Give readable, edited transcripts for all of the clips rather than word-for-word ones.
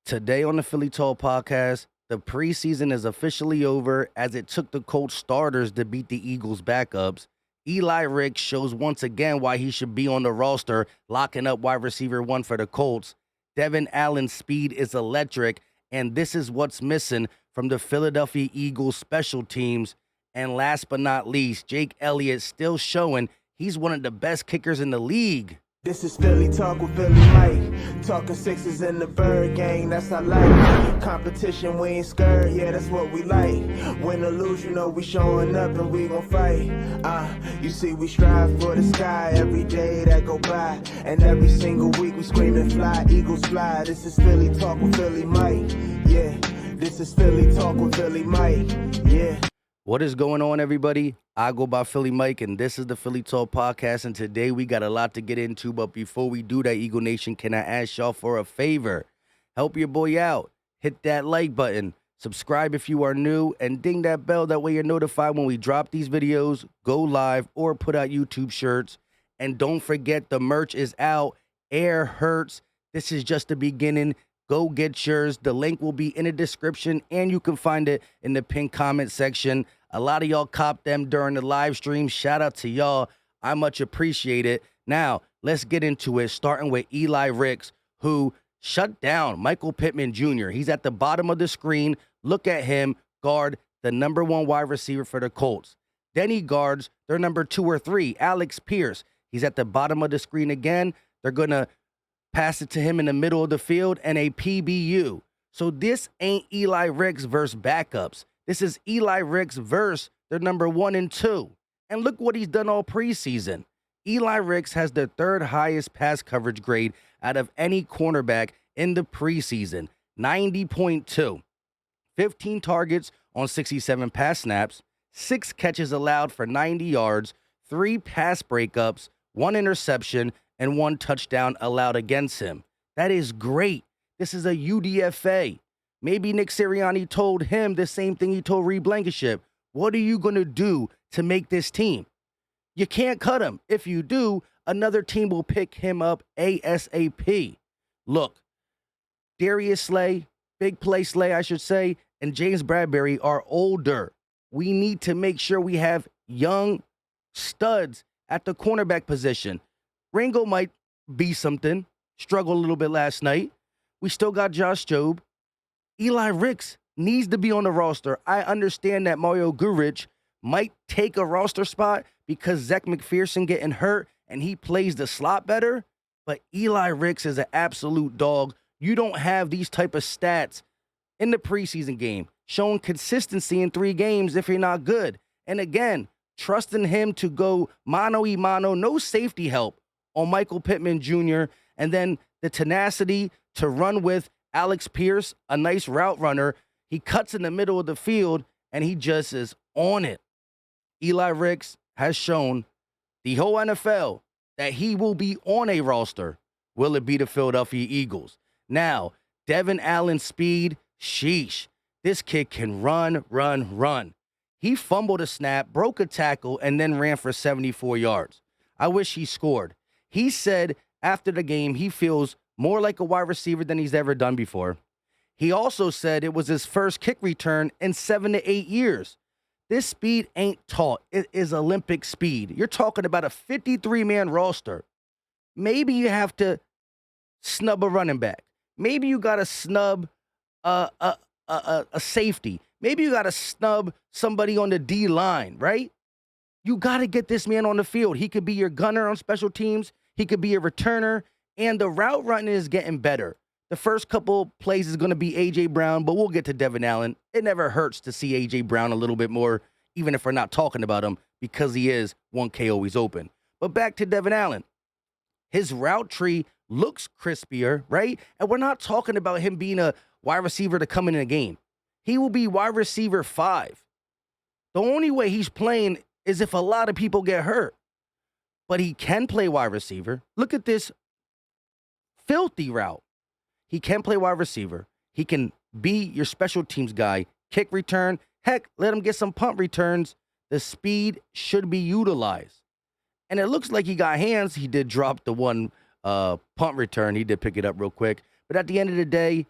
Today on the Philly Tall podcast, the preseason is officially over as it took the Colts starters to beat the Eagles backups. Eli Ricks shows once again why he should be on the roster, locking up wide receiver one for the Colts. Devon Allen's speed is electric, and this is what's missing from the Philadelphia Eagles special teams. And last but not least, Jake Elliott still showing he's one of the best kickers in the league. This is Philly Talk with Philly Mike. Talking sixes in the bird gang, that's I like. Competition, we ain't scared, yeah, that's what we like. Win or lose, you know we showing up and we gon' fight. You see we strive for the sky every day that go by. And every single week we screaming fly, Eagles fly. This is Philly Talk with Philly Mike, yeah. This is Philly Talk with Philly Mike, yeah. What is going on, everybody? I go by Philly Mike, and this is the Philly Talk podcast, and today we got a lot to get into, but before we do that, Eagle Nation, can I ask y'all for a favor? Help your boy out. Hit that like button, subscribe if you are new, and ding that bell. That way you're notified when we drop these videos, go live, or put out YouTube shirts. And don't forget, the merch is out. Air hurts. This is just the beginning. Go get yours. The link will be in the description, and you can find it in the pinned comment section. A lot of y'all copped them during the live stream. Shout out to y'all. I much appreciate it. Now, let's get into it, starting with Eli Ricks, who shut down Michael Pittman Jr. He's at the bottom of the screen. Look at him guard the number one wide receiver for the Colts. Then he guards their number 2 or 3, Alex Pierce. He's at the bottom of the screen again. They're going to pass it to him in the middle of the field and a PBU. So this ain't Eli Ricks versus backups. This is Eli Ricks versus their number 1 and 2. And look what he's done all preseason. Eli Ricks has the 3rd highest pass coverage grade out of any cornerback in the preseason, 90.2. 15 targets on 67 pass snaps, 6 catches allowed for 90 yards, 3 pass breakups, 1 interception, and 1 touchdown allowed against him. That is great. This is a UDFA. Maybe Nick Sirianni told him the same thing he told Reed Blankenship. What are you going to do to make this team? You can't cut him. If you do, another team will pick him up ASAP. Look, Darius Slay, Big Play Slay, I should say, and James Bradbury are older. We need to make sure we have young studs at the cornerback position. Ringo might be something, struggled a little bit last night. We still got Josh Jobe. Eli Ricks needs to be on the roster. I understand that Mario Gurich might take a roster spot because Zach McPherson getting hurt and he plays the slot better, but Eli Ricks is an absolute dog. You don't have these type of stats in the preseason game, showing consistency in 3 games if you're not good. And again, trusting him to go mano-a-mano, no safety help on Michael Pittman Jr., and then the tenacity to run with Alex Pierce, a nice route runner. He cuts in the middle of the field, and he just is on it. Eli Ricks has shown the whole NFL that he will be on a roster. Will it be the Philadelphia Eagles? Now, Devon Allen's speed, sheesh. This kid can run. He fumbled a snap, broke a tackle, and then ran for 74 yards. I wish he scored. He said after the game he feels more like a wide receiver than he's ever done before. He also said it was his first kick return in 7 to 8 years. This speed ain't taught. It is Olympic speed. You're talking about a 53-man roster. Maybe you have to snub a running back. Maybe you got to snub a safety. Maybe you got to snub somebody on the D line, right? You got to get this man on the field. He could be your gunner on special teams. He could be a returner. And the route running is getting better. The first couple plays is going to be A.J. Brown, but we'll get to Devon Allen. It never hurts to see A.J. Brown a little bit more, even if we're not talking about him, because he is 1K always open. But back to Devon Allen. His route tree looks crispier, right? And we're not talking about him being a wide receiver to come in a game. He will be wide receiver 5. The only way he's playing is if a lot of people get hurt. But he can play wide receiver. Look at this filthy route. He can play wide receiver. He can be your special teams guy, kick return. Heck, let him get some punt returns. The speed should be utilized. And it looks like he got hands. He did drop the one punt return. He did pick it up real quick. But at the end of the day,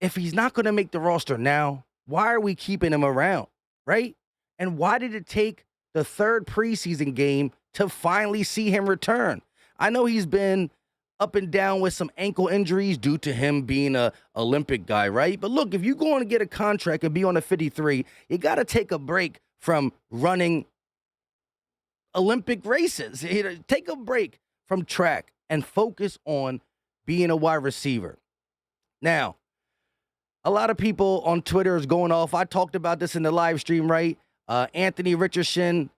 if he's not going to make the roster now, why are we keeping him around, right? And why did it take the third preseason game to finally see him return? I know he's been up and down with some ankle injuries due to him being a Olympic guy, right? But look, if you're going to get a contract and be on a 53, you got to take a break from running Olympic races. Take a break from track and focus on being a wide receiver. Now, a lot of people on Twitter is going off. I talked about this in the live stream, right? Anthony Richardson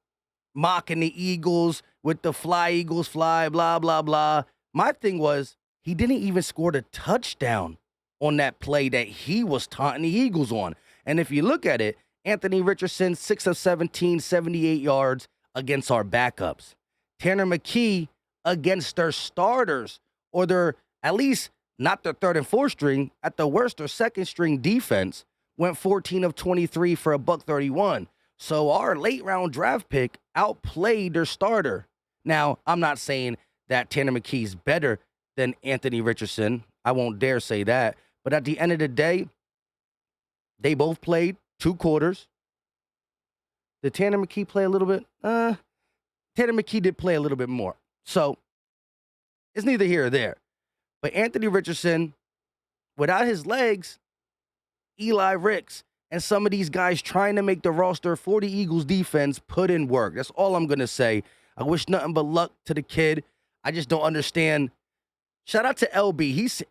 mocking the Eagles with the fly, Eagles fly, blah, blah, blah. My thing was, he didn't even score the touchdown on that play that he was taunting the Eagles on. And if you look at it, Anthony Richardson, 6 of 17, 78 yards against our backups. Tanner McKee against their starters, or their, at least not their third and fourth string, at the worst, their second string defense, went 14 of 23 for $131. So our late round draft pick outplayed their starter. Now, I'm not saying that Tanner McKee's better than Anthony Richardson. I won't dare say that. But at the end of the day, they both played 2 quarters. Did Tanner McKee play a little bit? Tanner McKee did play a little bit more. So it's neither here or there. But Anthony Richardson, without his legs, Eli Ricks, and some of these guys trying to make the roster for the Eagles defense put in work. That's all I'm going to say. I wish nothing but luck to the kid. I just don't understand. Shout out to LB.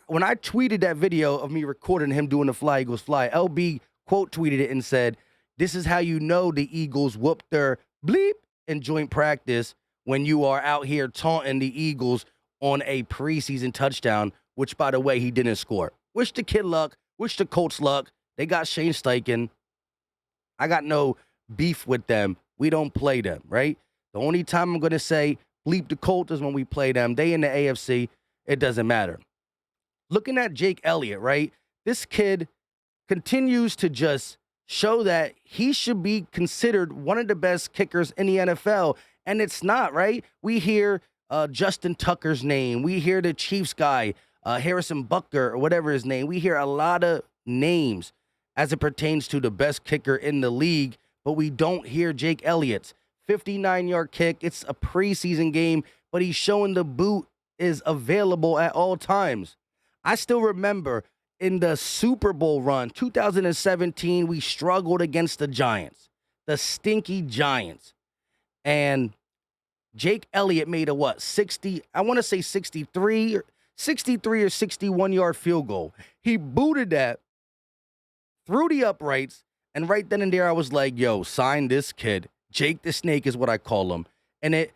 When I tweeted that video of me recording him doing the Fly Eagles Fly, LB quote tweeted it and said, "This is how you know the Eagles whooped their bleep in joint practice when you are out here taunting the Eagles on a preseason touchdown," which, by the way, he didn't score. Wish the kid luck. Wish the Colts luck. They got Shane Steichen. I got no beef with them. We don't play them, right? The only time I'm going to say bleep the Colts is when we play them. They in the AFC. It doesn't matter. Looking at Jake Elliott, right? This kid continues to just show that he should be considered one of the best kickers in the NFL, and it's not, right? We hear Justin Tucker's name. We hear the Chiefs guy, Harrison Butker, or whatever his name. We hear a lot of names as it pertains to the best kicker in the league, but we don't hear Jake Elliott's 59-yard kick. It's a preseason game, but he's showing the boot is available at all times. I still remember in the Super Bowl run, 2017, we struggled against the Giants, the stinky Giants. And Jake Elliott made a 63 or 61-yard field goal. He booted that through the uprights, and right then and there I was like, yo, sign this kid. Jake the Snake is what I call him. And it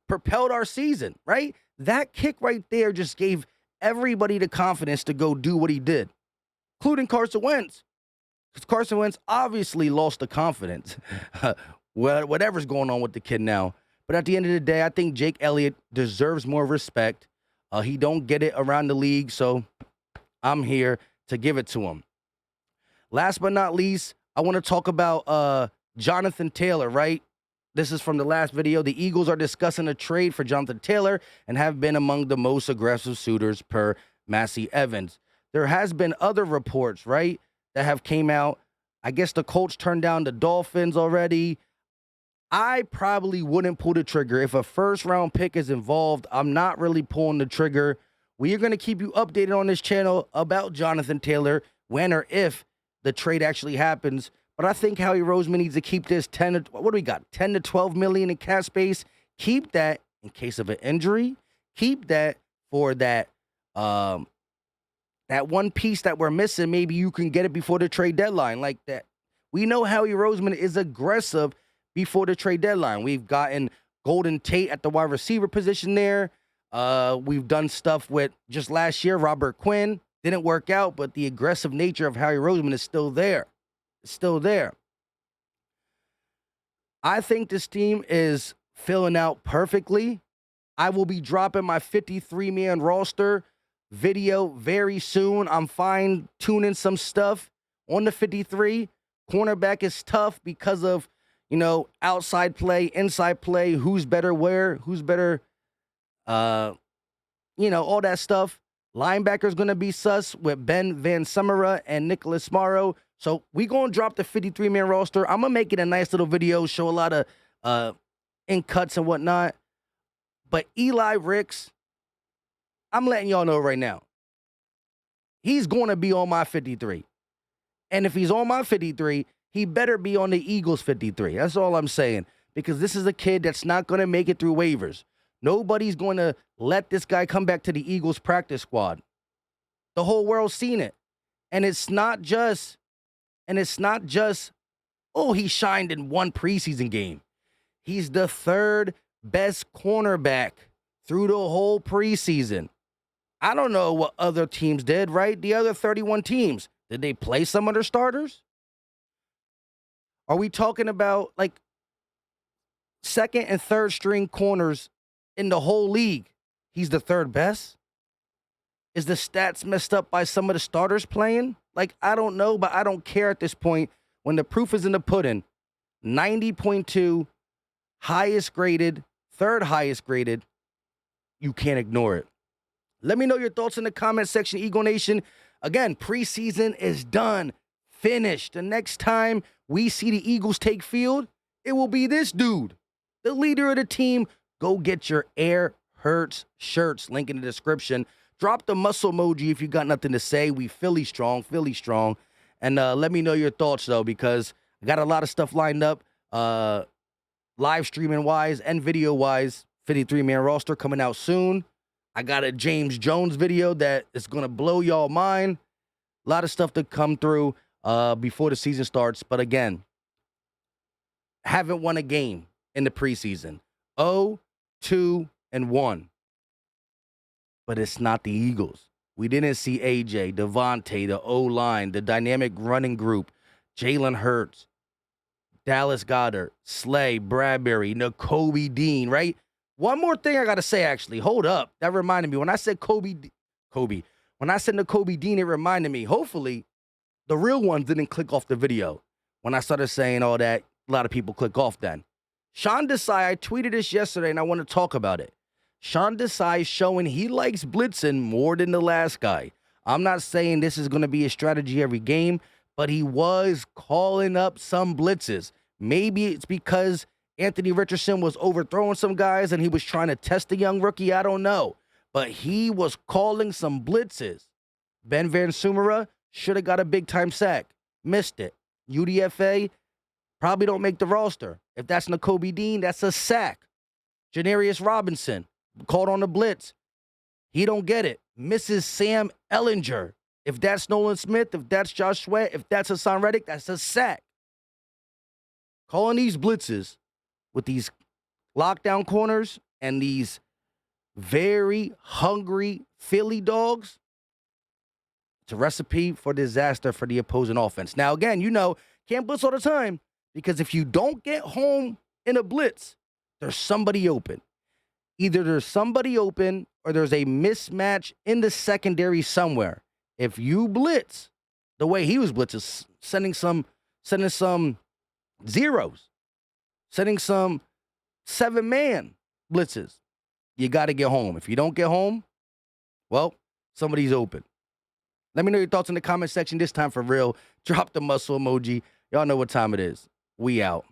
propelled our season, right? That kick right there just gave everybody the confidence to go do what he did, including Carson Wentz. Because Carson Wentz obviously lost the confidence. Whatever's going on with the kid now. But at the end of the day, I think Jake Elliott deserves more respect. He don't get it around the league, so I'm here to give it to him. Last but not least, I want to talk about Jonathan Taylor, right? This is from the last video. The Eagles are discussing a trade for Jonathan Taylor and have been among the most aggressive suitors per Massey Evans. There has been other reports, right, that have came out. I guess the Colts turned down the Dolphins already. I probably wouldn't pull the trigger. If a first-round pick is involved, I'm not really pulling the trigger. We are going to keep you updated on this channel about Jonathan Taylor, when or if the trade actually happens. But I think Howie Roseman needs to keep this 10 to 12 million in cap space. Keep that in case of an injury. Keep that for that that one piece that we're missing. Maybe you can get it before the trade deadline like that. We know Howie Roseman is aggressive before the trade deadline. We've gotten Golden Tate at the wide receiver position there. We've done stuff with just last year, Robert Quinn. Didn't work out, but the aggressive nature of Howie Roseman is still there. It's still there. I think this team is filling out perfectly. I will be dropping my 53-man roster video very soon. I'm fine-tuning some stuff on the 53. Cornerback is tough because of, outside play, inside play, who's better where, who's better, all that stuff. Linebacker's going to be sus with Ben Van Sumera and Nicholas Morrow. So we going to drop the 53-man roster. I'm going to make it a nice little video, show a lot of in cuts and whatnot. But Eli Ricks, I'm letting y'all know right now, he's going to be on my 53. And if he's on my 53, he better be on the Eagles 53. That's all I'm saying. Because this is a kid that's not going to make it through waivers. Nobody's going to let this guy come back to the Eagles practice squad. The whole world's seen it. And it's not just, oh, he shined in one preseason game. He's the third best cornerback through the whole preseason. I don't know what other teams did, right? The other 31 teams. Did they play some of their starters? Are we talking about like second and third string corners in the whole league? He's the third best? Is the stats messed up by some of the starters playing? Like, I don't know, but I don't care at this point. When the proof is in the pudding, 90.2, highest graded, third highest graded, you can't ignore it. Let me know your thoughts in the comment section, Eagle Nation. Again, preseason is done, finished. The next time we see the Eagles take field, it will be this dude, the leader of the team. Go get your Air Hurts shirts, link in the description. Drop the muscle emoji if you got nothing to say. We Philly strong, Philly strong. And let me know your thoughts, though, because I got a lot of stuff lined up, live streaming-wise and video-wise. 53-man roster coming out soon. I got a James Jones video that is going to blow y'all mind. A lot of stuff to come through before the season starts. But again, haven't won a game in the preseason. 0-2-1. But it's not the Eagles. We didn't see AJ, Devontae, the O-line, the dynamic running group, Jalen Hurts, Dallas Goedert, Slay, Bradbury, Nakobe Dean, right? One more thing I got to say, actually. Hold up. That reminded me. When I said when I said Nakobe Dean, it reminded me. Hopefully, the real ones didn't click off the video. When I started saying all that, a lot of people click off then. Sean Desai, I tweeted this yesterday, and I want to talk about it. Sean Desai showing he likes blitzing more than the last guy. I'm not saying this is going to be a strategy every game, but he was calling up some blitzes. Maybe it's because Anthony Richardson was overthrowing some guys and he was trying to test the young rookie. I don't know. But he was calling some blitzes. Ben Van Sumera should have got a big-time sack. Missed it. UDFA probably don't make the roster. If that's Nakobe Dean, that's a sack. Janarius Robinson called on the blitz. He don't get it. Misses Sam Ellinger. If that's Nolan Smith, if that's Josh Sweat, if that's Hassan Reddick, that's a sack. Calling these blitzes with these lockdown corners and these very hungry Philly dogs, it's a recipe for disaster for the opposing offense. Now, again, can't blitz all the time because if you don't get home in a blitz, there's somebody open. Either there's somebody open or there's a mismatch in the secondary somewhere. If you blitz the way he was blitzing, sending some zeros, sending some 7-man blitzes, you got to get home. If you don't get home, well, somebody's open. Let me know your thoughts in the comment section this time for real. Drop the muscle emoji. Y'all know what time it is. We out.